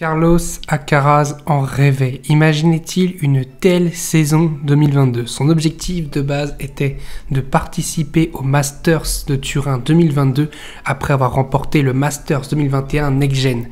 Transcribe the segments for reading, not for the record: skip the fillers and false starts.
Carlos Alcaraz en rêvait. Imaginait-il une telle saison 2022? Son objectif de base était de participer au Masters de Turin 2022 après avoir remporté le Masters 2021 Next Gen.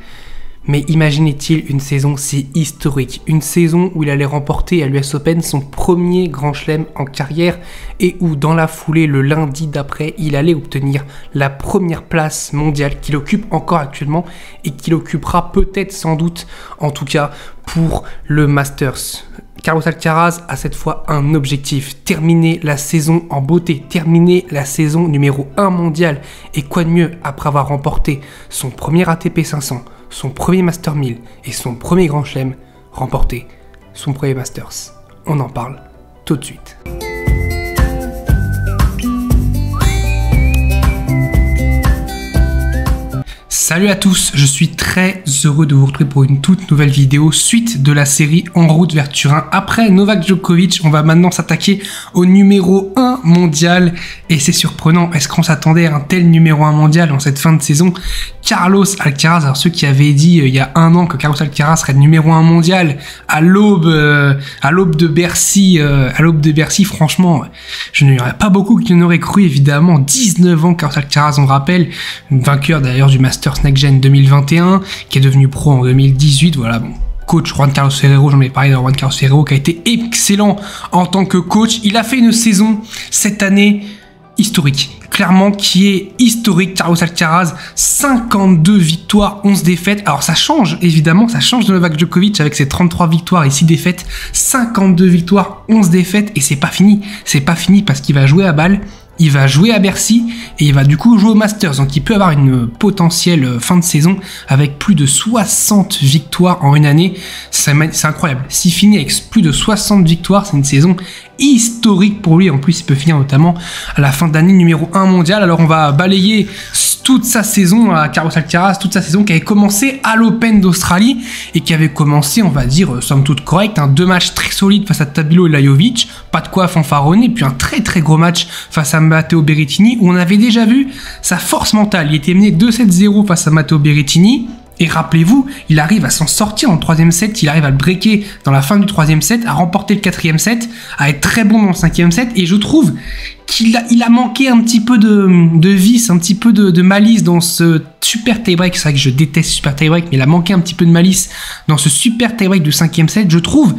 Mais imaginait-il une saison si historique? Une saison où il allait remporter à l'US Open son premier grand chelem en carrière et où dans la foulée, le lundi d'après, il allait obtenir la première place mondiale qu'il occupe encore actuellement et qu'il occupera peut-être sans doute, en tout cas pour le Masters. Carlos Alcaraz a cette fois un objectif, terminer la saison en beauté, terminer la saison numéro 1 mondiale. Et quoi de mieux après avoir remporté son premier ATP 500, son premier Master 1000 et son premier Grand Chelem, remporter son premier Masters. On en parle tout de suite. Salut à tous, je suis très heureux de vous retrouver pour une toute nouvelle vidéo suite de la série En route vers Turin. Après Novak Djokovic, on va maintenant s'attaquer au numéro 1 mondial et c'est surprenant, est-ce qu'on s'attendait à un tel numéro 1 mondial en cette fin de saison? Carlos Alcaraz, alors ceux qui avaient dit il y a un an que Carlos Alcaraz serait le numéro 1 mondial à l'aube de Bercy, franchement, je n'y aurais pas beaucoup qui n'auraient cru évidemment. 19 ans Carlos Alcaraz, on rappelle, vainqueur d'ailleurs du Masters Next Gen 2021, qui est devenu pro en 2018, voilà, bon. Coach Juan Carlos Ferrero, j'en ai parlé de Juan Carlos Ferrero, qui a été excellent en tant que coach. Il a fait une saison cette année historique, clairement qui est historique. Carlos Alcaraz, 52 victoires, 11 défaites. Alors ça change, évidemment, ça change de Novak Djokovic avec ses 33 victoires et 6 défaites. 52 victoires, 11 défaites et c'est pas fini. C'est pas fini parce qu'il va jouer à Bâle. Il va jouer à Bercy et il va du coup jouer au Masters. Donc il peut avoir une potentielle fin de saison avec plus de 60 victoires en une année. C'est incroyable. S'il finit avec plus de 60 victoires, c'est une saison historique pour lui. En plus, il peut finir notamment à la fin d'année numéro 1 mondial. Alors on va balayer toute sa saison à Carlos Alcaraz, toute sa saison qui avait commencé à l'Open d'Australie et qui avait commencé, on va dire, somme toute correct. 2 matchs très solides face à Tabilo et Lajovic, pas de quoi fanfaronner, puis un très très gros match face à Matteo Berrettini où on avait déjà vu sa force mentale. Il était mené 2-7-0 face à Matteo Berrettini. Et rappelez-vous, il arrive à s'en sortir en 3e set, il arrive à le breaker dans la fin du 3e set, à remporter le 4e set, à être très bon dans le 5e set, et je trouve qu'il a manqué un petit peu de vice, un petit peu de malice dans ce super tie-break. C'est vrai que je déteste super tie-break, mais il a manqué un petit peu de malice dans ce super tie-break du 5e set. Je trouve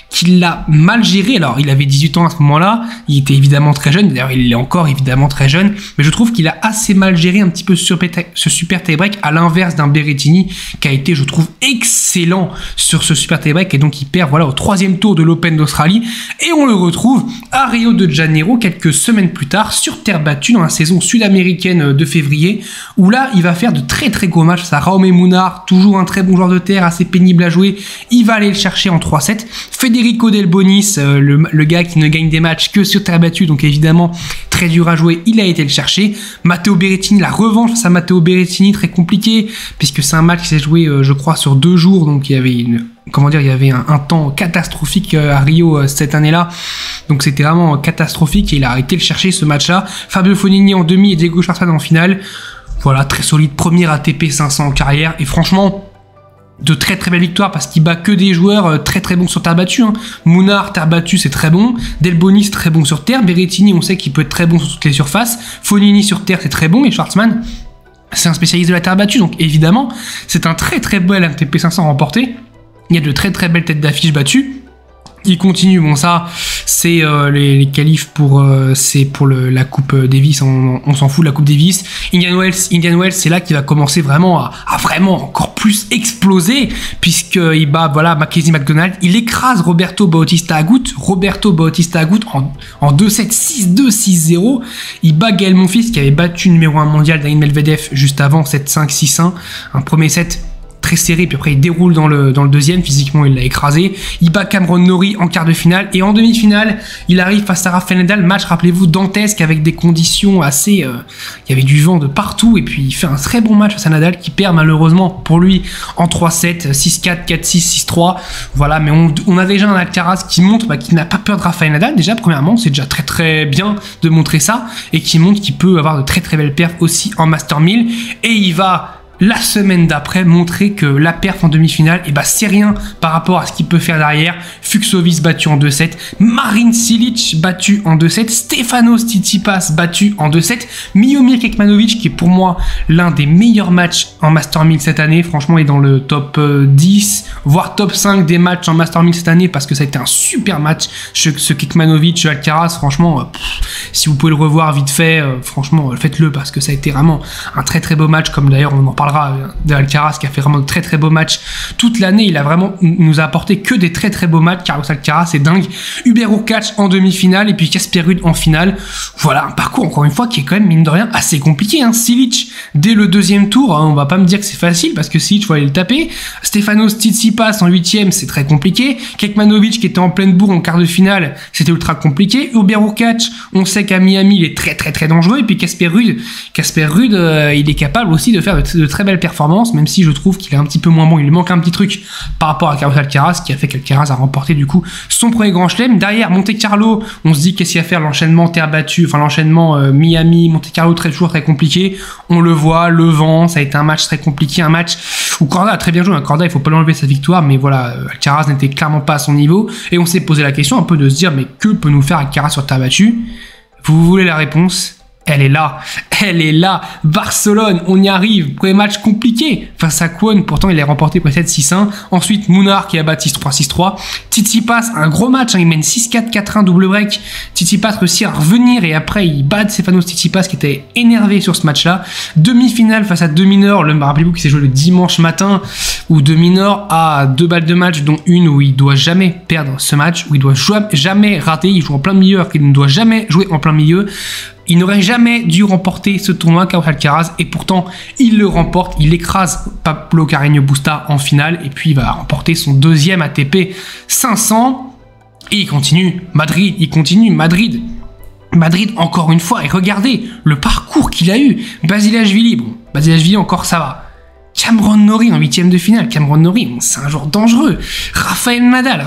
qu'il l'a mal géré. Alors, il avait 18 ans à ce moment-là, il était évidemment très jeune, d'ailleurs il est encore évidemment très jeune, mais je trouve qu'il a assez mal géré un petit peu ce super tie-break, à l'inverse d'un Berrettini qui a été, je trouve, excellent sur ce super tie-break, et donc il perd voilà au 3e tour de l'Open d'Australie, et on le retrouve à Rio de Janeiro quelques semaines plus tard sur terre battue dans la saison sud-américaine de février, où là il va faire de très très gros matchs face à Raume Munar, toujours un très bon joueur de terre, assez pénible à jouer. Il va aller le chercher en 3-7. Federico Delbonis, le gars qui ne gagne des matchs que sur terre battue, donc évidemment très dur à jouer, il a été le chercher. Matteo Berrettini, la revanche face à Matteo Berrettini, très compliqué puisque c'est un match qui s'est joué je crois sur 2 jours, donc il y avait un temps catastrophique à Rio cette année-là, donc c'était vraiment catastrophique et il a arrêté le chercher ce match-là. Fabio Fognini en demi et Diego Schwartzman en finale. Voilà, très solide, premier ATP 500 en carrière, et franchement de très très belles victoires parce qu'il bat que des joueurs très très bons sur terre battue. Munar, terre battue, c'est très bon. Delbonis, très bon sur terre. Berrettini, on sait qu'il peut être très bon sur toutes les surfaces. Fognini sur terre, c'est très bon. Et Schwartzman, c'est un spécialiste de la terre battue. Donc évidemment, c'est un très très bel ATP 500 remporté. Il y a de très très belles têtes d'affiche battues. Il continue, bon ça c'est les qualifs pour la Coupe Davis, on s'en fout de la Coupe Davis. Indian Wells c'est là qu'il va commencer vraiment à vraiment encore plus exploser, puisqu'il bat voilà Mackenzie McDonald, il écrase Roberto Bautista Agut en 2-7, 6-2, 6-0. Il bat Gaël Monfils qui avait battu numéro 1 mondial Daniil Medvedev juste avant, 7-5, 6-1, un premier set très serré, puis après il déroule dans le deuxième, physiquement il l'a écrasé. Il bat Cameron Norrie en quart de finale, et en demi-finale il arrive face à Rafael Nadal, match rappelez-vous dantesque avec des conditions assez il y avait du vent de partout, et puis il fait un très bon match face à Nadal qui perd malheureusement pour lui en 3-7, 6-4, 4-6, 6-3, voilà. Mais on a déjà un Alcaraz qui montre qu'il n'a pas peur de Rafael Nadal. Déjà premièrement, c'est déjà très très bien de montrer ça, et qui montre qu'il peut avoir de très très belles perfs aussi en Master 1000, et il va la semaine d'après montrer que la perf en demi-finale, et bah c'est rien par rapport à ce qu'il peut faire derrière. Fucsovics battu en 2-7, Marin Cilic battu en 2-7, Stefanos Tsitsipas battu en 2-7, Miomir Kekmanovic qui est pour moi l'un des meilleurs matchs en Master 1000 cette année, franchement il est dans le top 10 voire top 5 des matchs en Master 1000 cette année parce que ça a été un super match ce Kekmanovic Alcaraz, franchement si vous pouvez le revoir vite fait, franchement faites-le parce que ça a été vraiment un très très beau match, comme d'ailleurs on en parlera de Alcaraz qui a fait vraiment de très très beaux matchs toute l'année. Il a vraiment nous a apporté que des très très beaux matchs. Carlos Alcaraz, c'est dingue. Hubert Hurkacz en demi-finale et puis Casper Ruud en finale. Voilà un parcours encore une fois qui est quand même mine de rien assez compliqué. Cilic dès le deuxième tour, on va pas me dire que c'est facile parce que Cilic faut aller le taper. Stefanos Tsitsipas en 8e, c'est très compliqué. Kekmanovic qui était en pleine bourre en quart de finale, c'était ultra compliqué. Hubert Hurkacz, on sait qu'à Miami il est très très très dangereux. Et puis Casper Ruud, il est capable aussi de faire de très belles performances, même si je trouve qu'il est un petit peu moins bon, il lui manque un petit truc par rapport à Carlos Alcaraz, qui a fait qu'Alcaraz a remporté du coup son premier grand chelem. Derrière Monte Carlo, on se dit qu'est-ce qu'il y a à faire, l'enchaînement terre battue, enfin l'enchaînement Miami, Monte Carlo toujours très compliqué, on le voit, le vent, ça a été un match très compliqué, un match où Korda a très bien joué, Korda il faut pas l'enlever sa victoire, mais voilà, Alcaraz n'était clairement pas à son niveau, et on s'est posé la question un peu de se dire mais que peut nous faire Alcaraz sur terre battue? Vous voulez la réponse? Elle est là, Barcelone, on y arrive, premier match compliqué face à Kwon, pourtant il est remporté pour 7-6-1, ensuite Munar qui a battu 6-3, Tsitsipas, un gros match, il mène 6-4, 4-1, double break, Tsitsipas réussit à revenir et après il bat Stefanos Tsitsipas qui était énervé sur ce match-là, demi-finale face à De Minaur, rappelez-vous qui s'est joué le dimanche matin, où De Minaur a 2 balles de match, dont une où il doit jamais perdre ce match, où il doit jamais rater, il joue en plein milieu alors qu'il ne doit jamais jouer en plein milieu. Il n'aurait jamais dû remporter ce tournoi Carlos Alcaraz et pourtant il le remporte, il écrase Pablo Carreño Busta en finale et puis il va remporter son deuxième ATP 500 et il continue Madrid encore une fois et regardez le parcours qu'il a eu. Basilashvili encore ça va. Cameron Norrie en 8e de finale. Cameron Norrie, c'est un joueur dangereux. Rafael Nadal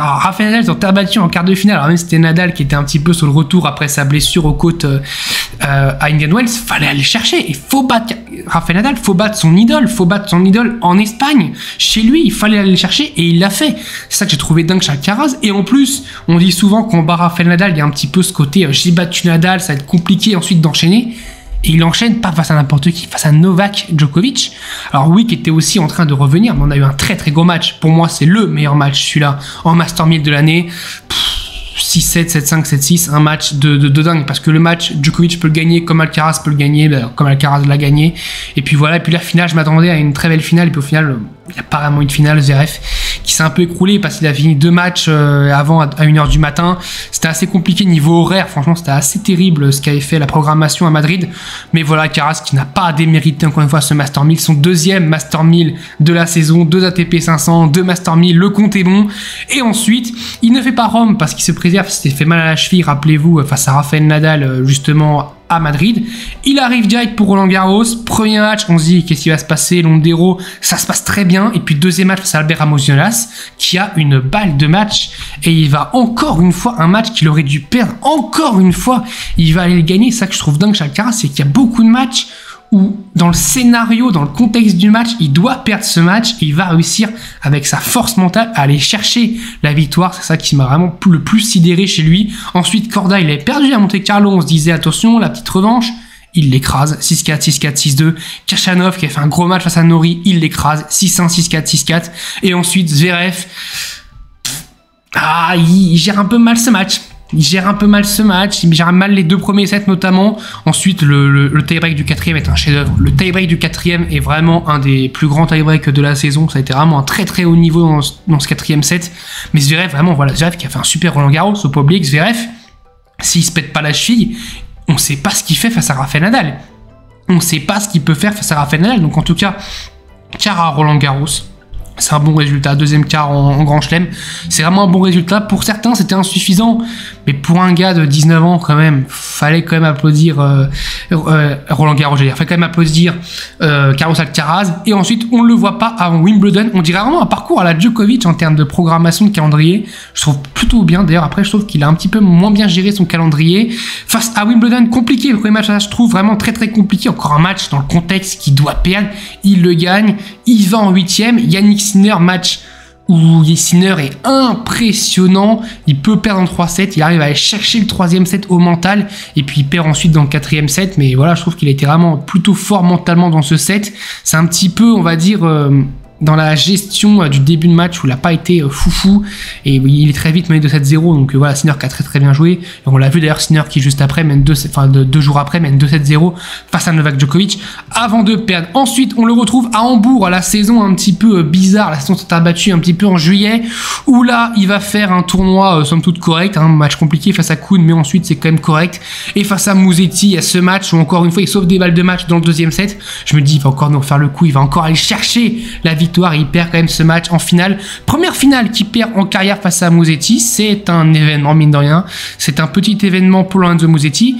sur terre battue en quart de finale. Alors même si c'était Nadal qui était un petit peu sur le retour après sa blessure aux côtes à Indian Wells, fallait aller chercher. Il faut battre Rafael Nadal, faut battre son idole en Espagne. Chez lui, il fallait aller le chercher et il l'a fait. C'est ça que j'ai trouvé dingue chez Alcaraz. Et en plus, on dit souvent qu'on bat Rafael Nadal, il y a un petit peu ce côté j'ai battu Nadal, ça va être compliqué ensuite d'enchaîner. Et il enchaîne pas face à n'importe qui, face à Novak Djokovic. Alors oui, qui était aussi en train de revenir, mais on a eu un très très gros match. Pour moi, c'est le meilleur match, celui-là, en Master 1000 de l'année. 6-7, 7-5, 7-6, un match de dingue, parce que le match, Djokovic peut le gagner comme Alcaraz peut le gagner, comme Alcaraz l'a gagné. Et puis voilà, et puis la finale, je m'attendais à une très belle finale, et puis au final, il n'y a pas vraiment une finale, Zverev, qui s'est un peu écroulé parce qu'il a fini 2 matchs avant à 1h du matin. C'était assez compliqué niveau horaire, franchement c'était assez terrible ce qu'avait fait la programmation à Madrid. Mais voilà, Alcaraz qui n'a pas démérité encore une fois ce Master 1000, son deuxième Master 1000 de la saison, 2 ATP 500, 2 Master 1000, le compte est bon. Et ensuite, il ne fait pas Rome parce qu'il se préserve, il s'était fait mal à la cheville, rappelez-vous, face à Rafael Nadal justement à Madrid. Il arrive direct pour Roland Garros, premier match, on se dit qu'est-ce qui va se passer, Londero, ça se passe très bien, et puis deuxième match face à Albert Ramos-Jonas qui a une balle de match et il va encore une fois un match qu'il aurait dû perdre, encore une fois il va aller le gagner. C'est ça que je trouve dingue chez Alcaraz, c'est qu'il y a beaucoup de matchs où dans le scénario, dans le contexte du match, il doit perdre ce match et il va réussir avec sa force mentale à aller chercher la victoire. C'est ça qui m'a vraiment le plus sidéré chez lui. Ensuite, Korda, il avait perdu à Monte Carlo, on se disait attention, la petite revanche. Il l'écrase, 6-4, 6-4, 6-2. Kachanov qui a fait un gros match face à Norrie, il l'écrase, 6-1, 6-4, 6-4. Et ensuite, Zverev, il gère un peu mal ce match. Il gère mal les 2 premiers sets notamment. Ensuite, le tie-break du 4e est un chef-d'œuvre. Le tie-break du 4e est vraiment un des plus grands tie-breaks de la saison. Ça a été vraiment un très très haut niveau dans ce 4e set. Mais Zverev, vraiment, voilà, Zverev qui a fait un super Roland Garros, faut pas oublier que Zverev, s'il se pète pas la cheville, on sait pas ce qu'il fait face à Rafael Nadal. On sait pas ce qu'il peut faire face à Rafael Nadal. Donc en tout cas, car à Roland Garros, C'est un bon résultat, deuxième quart en Grand Chelem. C'est vraiment un bon résultat. Pour certains, c'était insuffisant. Mais pour un gars de 19 ans, quand même, fallait quand même applaudir Roland Garros, fallait quand même applaudir Carlos Alcaraz. Et ensuite, on ne le voit pas avant Wimbledon. On dirait vraiment un parcours à la Djokovic en termes de programmation de calendrier. Je trouve plutôt bien. D'ailleurs, après, je trouve qu'il a un petit peu moins bien géré son calendrier. Face à Wimbledon, compliqué. Le premier match, là, je trouve vraiment très très compliqué. Encore un match dans le contexte qu'il doit perdre. Il le gagne. Il va en 8e. Yannick Sinner, match où Sinner est impressionnant. Il peut perdre en 3 sets. Il arrive à aller chercher le 3e set au mental. Et puis il perd ensuite dans le 4e set. Mais voilà, je trouve qu'il a été vraiment plutôt fort mentalement dans ce set. C'est un petit peu, on va dire, dans la gestion du début de match où il n'a pas été foufou. Et il est très vite mené de 7-0. Donc voilà, Sinner qui a très très bien joué. Et on l'a vu d'ailleurs, Sinner qui juste après, mène 2 jours après, mène 2-7-0 face à Novak Djokovic. Avant de perdre. Ensuite, on le retrouve à Hambourg, à la saison un petit peu bizarre. La saison s'est abattue un petit peu en juillet. Où là, il va faire un tournoi somme toute correct. Un match compliqué face à Kuhn, mais ensuite c'est quand même correct. Et face à Musetti, il y a ce match où encore une fois, il sauve des balles de match dans le 2e set. Je me dis, il va encore nous refaire le coup. Il va encore aller chercher la victoire. Il perd quand même ce match en finale. Première finale qu'il perd en carrière face à Musetti. C'est un événement, mine de rien. C'est un petit événement pour Lorenzo Musetti,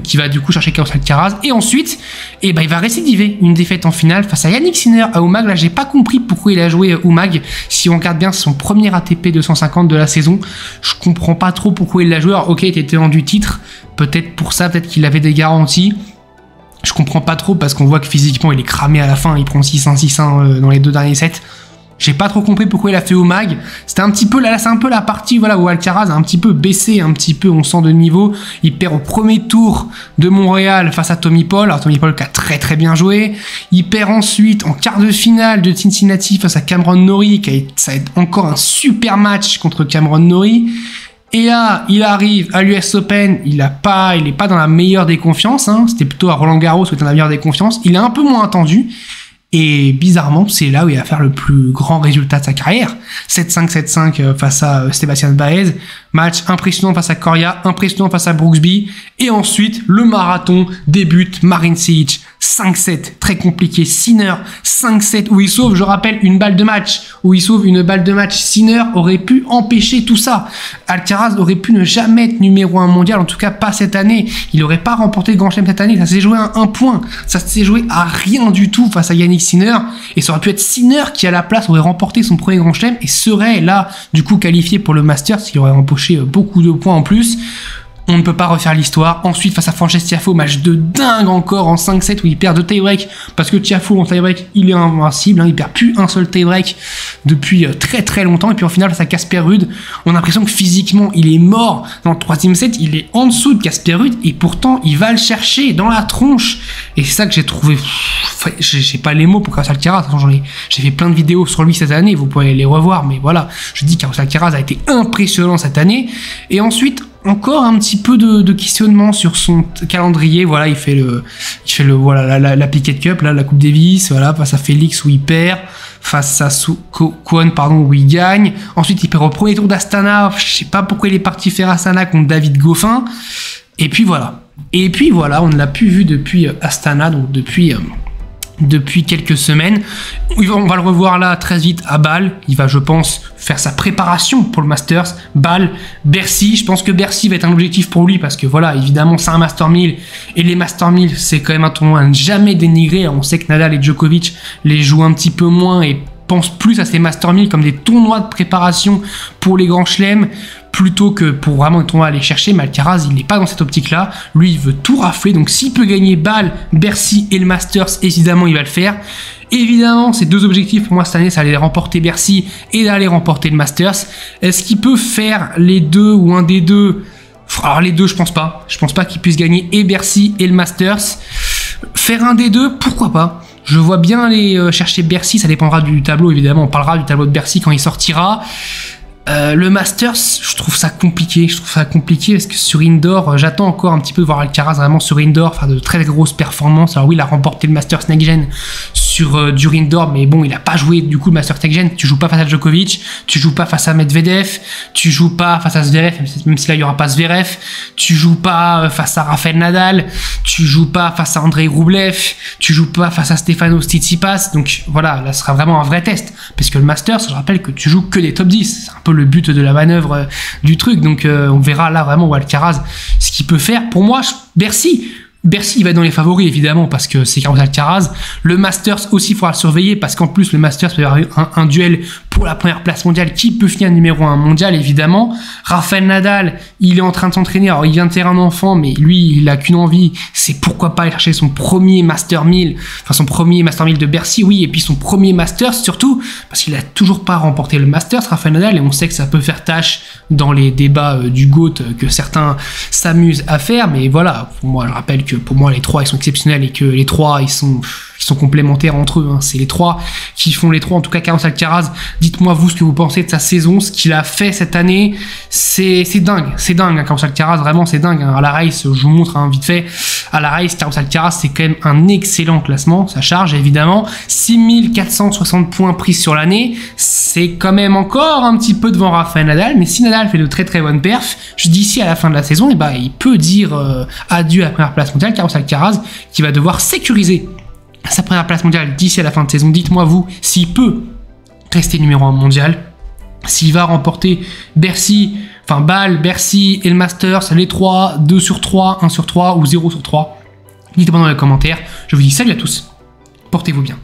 qui va du coup chercher Carlos Alcaraz. Et ensuite, il va récidiver une défaite en finale face à Yannick Sinner à Umag. Là, j'ai pas compris pourquoi il a joué Umag. Si on regarde bien, c'est son premier ATP 250 de la saison. Je comprends pas trop pourquoi il l'a joué. Alors, ok, il était en du titre. Peut-être pour ça, peut-être qu'il avait des garanties. Je comprends pas trop parce qu'on voit que physiquement il est cramé à la fin, il prend 6-1, 6-1 dans les 2 derniers sets. J'ai pas trop compris pourquoi il a fait au mag. C'était un petit peu là, c'est un peu la partie voilà où Alcaraz a un petit peu baissé, un petit peu on sent de niveau. Il perd au premier tour de Montréal face à Tommy Paul. Alors Tommy Paul qui a très très bien joué. Il perd ensuite en quart de finale de Cincinnati face à Cameron Norrie, ça va être encore un super match contre Cameron Norrie. Et là, il arrive à l'US Open, il est pas dans la meilleure des confiances, hein. C'était plutôt à Roland Garros où il était dans la meilleure des confiances. Il est un peu moins attendu. Et bizarrement, c'est là où il va faire le plus grand résultat de sa carrière. 7-5, 7-5 face à Sébastien Baez. Match impressionnant face à Coria, impressionnant face à Brooksby. Et ensuite, le marathon débute. Marin Cilic, 5-7, très compliqué. Sinner, 5-7, où il sauve, je rappelle, une balle de match. Sinner aurait pu empêcher tout ça. Alcaraz aurait pu ne jamais être numéro 1 mondial, en tout cas pas cette année. Il n'aurait pas remporté le Grand Chelem cette année. Ça s'est joué à 1 point. Ça s'est joué à rien du tout face à Yannick Sinner. Et ça aurait pu être Sinner qui, à la place, aurait remporté son premier Grand Chelem et serait là, du coup, qualifié pour le Masters. Il aurait empoché beaucoup de points en plus. On ne peut pas refaire l'histoire. Ensuite, face à Frances Tiafoe, match de dingue encore en 5-7 où il perd 2 tie-break parce que Tiafoe en tie-break, il est invincible. Il perd plus un seul tie-break depuis très très longtemps. Et puis en finale, face à Casper Ruud, on a l'impression que physiquement, il est mort. Dans le 3e set, il est en dessous de Casper Ruud et pourtant, il va le chercher dans la tronche. Et c'est ça que j'ai trouvé... J'ai pas les mots pour Carlos Alcaraz. J'ai fait plein de vidéos sur lui cette année. Vous pouvez les revoir. Mais voilà, je dis que Carlos Alcaraz a été impressionnant cette année. Et ensuite... encore un petit peu de questionnement sur son calendrier. Voilà, il fait la Piquet Cup, là, la Coupe Davis, voilà, face à Félix où il perd, face à Kwon, où il gagne. Ensuite, il perd au premier tour d'Astana. Je sais pas pourquoi il est parti faire Astana contre David Goffin. Et puis voilà, on ne l'a plus vu depuis Astana, donc depuis quelques semaines. On va le revoir là très vite à Bâle. Il va, je pense, faire sa préparation pour le Masters. Bâle, Bercy. Je pense que Bercy va être un objectif pour lui parce que voilà, évidemment, c'est un Master 1000 et les Master 1000, c'est quand même un tournoi à ne jamais dénigrer. On sait que Nadal et Djokovic les jouent un petit peu moins et pensent plus à ces Master 1000 comme des tournois de préparation pour les grands chelems plutôt que pour vraiment un tournoi à aller chercher. Mais Alcaraz, il n'est pas dans cette optique-là. Lui, il veut tout rafler. Donc, s'il peut gagner Bâle, Bercy et le Masters, évidemment, il va le faire. Évidemment, ces 2 objectifs pour moi cette année, c'est d'aller remporter Bercy et d'aller remporter le Masters. Est-ce qu'il peut faire les 2 ou un des 2? Alors, les 2, je pense pas. Je pense pas qu'il puisse gagner et Bercy et le Masters. Faire un des 2, pourquoi pas? Je vois bien aller chercher Bercy. Ça dépendra du tableau, évidemment. On parlera du tableau de Bercy quand il sortira. Le Masters, je trouve ça compliqué. Parce que sur Indoor, j'attends encore un petit peu de voir Alcaraz vraiment sur Indoor faire de très grosses performances. Alors oui, il a remporté le Masters Next Gen sur du Indoor, mais bon, il a pas joué du coup le Masters Next Gen. Tu joues pas face à Djokovic, tu joues pas face à Medvedev, tu joues pas face à Zverev, même si là il y aura pas Zverev, tu joues pas face à Rafael Nadal, tu joues pas face à Andrei Rublev, tu joues pas face à Stefanos Tsitsipas. Donc voilà, là ce sera vraiment un vrai test, parce que le Masters, je rappelle que tu joues que des top 10. C'est un peu le but de la manœuvre du truc. Donc on verra là vraiment où Alcaraz ce qu'il peut faire. Pour moi, Bercy il va être dans les favoris évidemment parce que c'est Carlos Alcaraz. Le Masters aussi, il faudra le surveiller parce qu'en plus le Masters peut y avoir un duel pour la première place mondiale qui peut finir numéro 1 mondial évidemment. Rafael Nadal, il est en train de s'entraîner. Alors il vient de terrain d'enfant, mais lui il a qu'une envie, c'est pourquoi pas aller chercher son premier Master 1000, enfin son premier Master 1000 de Bercy, oui, et puis son premier Masters surtout parce qu'il a toujours pas remporté le Masters, Rafael Nadal, et on sait que ça peut faire tâche dans les débats du GOAT que certains s'amusent à faire, mais voilà, pour moi je rappelle que pour moi les trois ils sont exceptionnels et que les trois ils sont complémentaires entre eux, hein. C'est les trois qui font les trois. En tout cas, Carlos Alcaraz, dites-moi vous ce que vous pensez de sa saison, ce qu'il a fait cette année, c'est dingue, hein, Carlos Alcaraz, vraiment c'est dingue, hein. À la race, je vous montre vite fait, à la race, Carlos Alcaraz c'est quand même un excellent classement, ça charge évidemment, 6460 points pris sur l'année, c'est quand même encore un petit peu devant Rafael Nadal, mais si Nadal fait de très très bonnes perfs, d'ici à la fin de la saison, et il peut dire adieu à la première place mondiale. Carlos Alcaraz qui va devoir sécuriser sa première place mondiale d'ici à la fin de saison. Dites-moi vous s'il peut rester numéro 1 mondial, s'il va remporter Bercy, enfin Bâle, Bercy et le Masters, les 3, 2 sur 3, 1 sur 3 ou 0 sur 3. Dites-moi dans les commentaires. Je vous dis salut à tous, portez-vous bien.